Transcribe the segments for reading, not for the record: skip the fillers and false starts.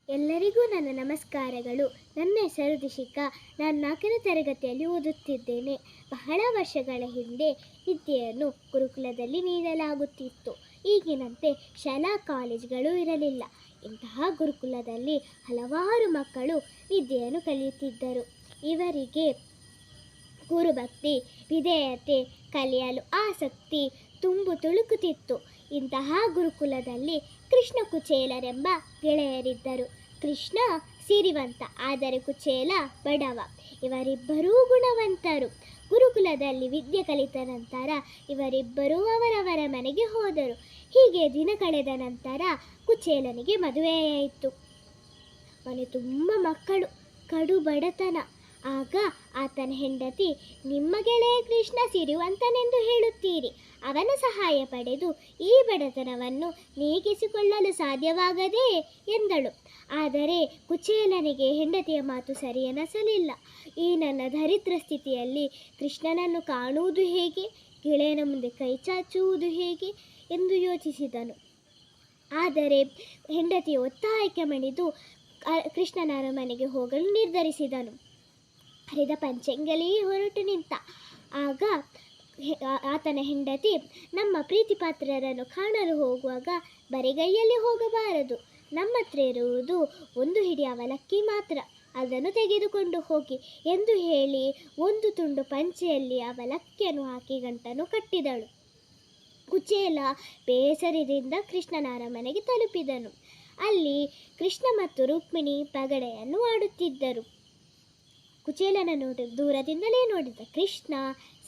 ಎಲ್ಲರಿಗೂ ನನ್ನ ನಮಸ್ಕಾರಗಳು. ನನ್ನ ಹೆಸರು ದಿಶಿಕಾ. ನಾನು 4ನೇ ತರಗತಿಯಲ್ಲಿ ಓದುತ್ತಿದ್ದೇನೆ. ಬಹಳ ವರ್ಷಗಳ ಹಿಂದೆ ವಿದ್ಯೆಯನ್ನು ಗುರುಕುಲದಲ್ಲಿ ನೀಡಲಾಗುತ್ತಿತ್ತು. ಈಗಿನಂತೆ ಶಾಲಾ ಕಾಲೇಜುಗಳು ಇರಲಿಲ್ಲ. ಇಂತಹ ಗುರುಕುಲದಲ್ಲಿ ಹಲವಾರು ಮಕ್ಕಳು ವಿದ್ಯೆಯನ್ನು ಕಲಿಯುತ್ತಿದ್ದರು. ಇವರಿಗೆ ಗುರುಭಕ್ತಿ, ವಿಧೇಯತೆ ಕಲಿಯಲು ಆಸಕ್ತಿ ತುಂಬು ತುಳುಕುತ್ತಿತ್ತು. ಇಂತಹ ಗುರುಕುಲದಲ್ಲಿ ಕೃಷ್ಣ ಕುಚೇಲರೆಂಬ ಗೆಳೆಯರಿದ್ದರು. ಕೃಷ್ಣ ಸಿರಿವಂತ, ಆದರೆ ಕುಚೇಲ ಬಡವ. ಇವರಿಬ್ಬರೂ ಗುಣವಂತರು. ಗುರುಕುಲದಲ್ಲಿ ವಿದ್ಯೆ ಕಲಿತ ನಂತರ ಇವರಿಬ್ಬರೂ ಅವರವರ ಮನೆಗೆ ಹೋದರು. ಹೀಗೆ ದಿನ ಕಳೆದ ನಂತರ ಕುಚೇಲನಿಗೆ ಮದುವೆಯಾಯಿತು. ಮನೆ ತುಂಬ ಮಕ್ಕಳು, ಕಡು ಬಡತನ. ಆಗ ಆತನ ಹೆಂಡತಿ, ನಿಮ್ಮ ಗೆಳೆಯ ಕೃಷ್ಣ ಸಿರಿವಂತನೆಂದು ಹೇಳುತ್ತೀರಿ, ಅವನ ಸಹಾಯ ಪಡೆದು ಈ ಬಡತನವನ್ನು ನೀಗಿಸಿಕೊಳ್ಳಲು ಸಾಧ್ಯವಾಗದೇ ಎಂದಳು. ಆದರೆ ಕುಚೇಲನಿಗೆ ಹೆಂಡತಿಯ ಮಾತು ಸರಿಯೆನಿಸಲಿಲ್ಲ. ಈ ನನ್ನ ದರಿದ್ರ ಸ್ಥಿತಿಯಲ್ಲಿ ಕೃಷ್ಣನನ್ನು ಕಾಣುವುದು ಹೇಗೆ, ಗೆಳೆಯನ ಮುಂದೆ ಕೈ ಚಾಚುವುದು ಹೇಗೆ ಎಂದು ಯೋಚಿಸಿದನು. ಆದರೆ ಹೆಂಡತಿಯ ಒತ್ತಾಯಕ್ಕೆ ಮಣಿದು ಕೃಷ್ಣನ ಅರಮನೆಗೆ ಹೋಗಲು ನಿರ್ಧರಿಸಿದನು. ಹರಿದ ಪಂಚೆಂಗಲೇ ಹೊರಟು ನಿಂತ. ಆಗ ಆತನ ಹೆಂಡತಿ, ನಮ್ಮ ಪ್ರೀತಿ ಪಾತ್ರರನ್ನು ಕಾಣಲು ಹೋಗುವಾಗ ಬರಿಗೈಯಲ್ಲಿ ಹೋಗಬಾರದು. ನಮ್ಮ ಹತ್ರ ಇರುವುದು ಒಂದು ಹಿಡಿ ಅವಲಕ್ಕಿ ಮಾತ್ರ, ಅದನ್ನು ತೆಗೆದುಕೊಂಡು ಹೋಗಿ ಎಂದು ಹೇಳಿ ಒಂದು ತುಂಡು ಪಂಚೆಯಲ್ಲಿ ಅವಲಕ್ಕಿಯನ್ನು ಹಾಕಿ ಗಂಟನ್ನು ಕಟ್ಟಿದಳು. ಕುಚೇಲ ಬೇಸರದಿಂದ ಕೃಷ್ಣನ ಅರಮನೆಗೆ ತಲುಪಿದನು. ಅಲ್ಲಿ ಕೃಷ್ಣ ಮತ್ತು ರುಕ್ಮಿಣಿ ಪಗಡೆಯನ್ನು ಆಡುತ್ತಿದ್ದರು. ಕುಚೇಲನನ್ನು ದೂರದಿಂದಲೇ ನೋಡಿದ ಕೃಷ್ಣ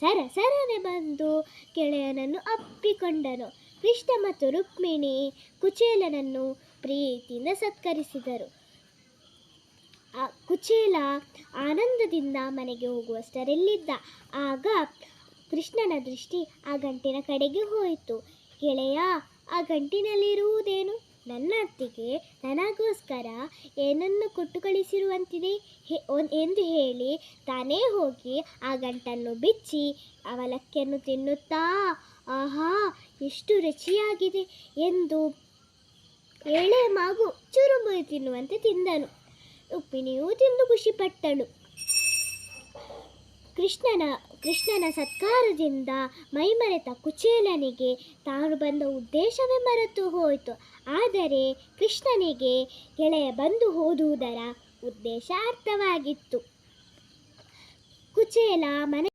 ಸರಸರನೆ ಬಂದು ಗೆಳೆಯನನ್ನು ಅಪ್ಪಿಕೊಂಡನು. ಕೃಷ್ಣ ಮತ್ತು ರುಕ್ಮಿಣಿ ಕುಚೇಲನನ್ನು ಪ್ರೀತಿಯಿಂದ ಸತ್ಕರಿಸಿದರು. ಕುಚೇಲ ಆನಂದದಿಂದ ಮನೆಗೆ ಹೋಗುವಷ್ಟರಲ್ಲಿದ್ದ. ಆಗ ಕೃಷ್ಣನ ದೃಷ್ಟಿ ಆ ಗಂಟಿನ ಕಡೆಗೆ ಹೋಯಿತು. ಗೆಳೆಯ, ಆ ಗಂಟಿನಲ್ಲಿರುವುದೇನು? ನನ್ನ ಅತ್ತಿಗೆ ನನಗೋಸ್ಕರ ಏನನ್ನು ಕೊಟ್ಟು ಕಳಿಸಿರುವಂತಿದೆ ಎಂದು ಹೇಳಿ ತಾನೇ ಹೋಗಿ ಆ ಗಂಟನ್ನು ಬಿಚ್ಚಿ ಅವಲಕ್ಕಿಯನ್ನು ತಿನ್ನುತ್ತಾ, ಆಹಾ ಎಷ್ಟು ರುಚಿಯಾಗಿದೆ ಎಂದು ಎಳೆ ಮಗು ಚುರುಮುರಿ ತಿನ್ನುವಂತೆ ತಿಂದನು. ರುಕ್ಮಿಣಿಯೂ ತಿಂದು ಖುಷಿಪಟ್ಟಳು. ಕೃಷ್ಣನ ಸತ್ಕಾರದಿಂದ ಮೈಮರೆತ ಕುಚೇಲನಿಗೆ ತಾನು ಬಂದ ಉದ್ದೇಶವೇ ಮರೆತು ಹೋಯಿತು. ಆದರೆ ಕೃಷ್ಣನಿಗೆ ಗೆಳೆಯ ಬಂದು ಹೋದುದರ ಉದ್ದೇಶ ಅರ್ಥವಾಗಿತ್ತು. ಕುಚೇಲ ಮನೆ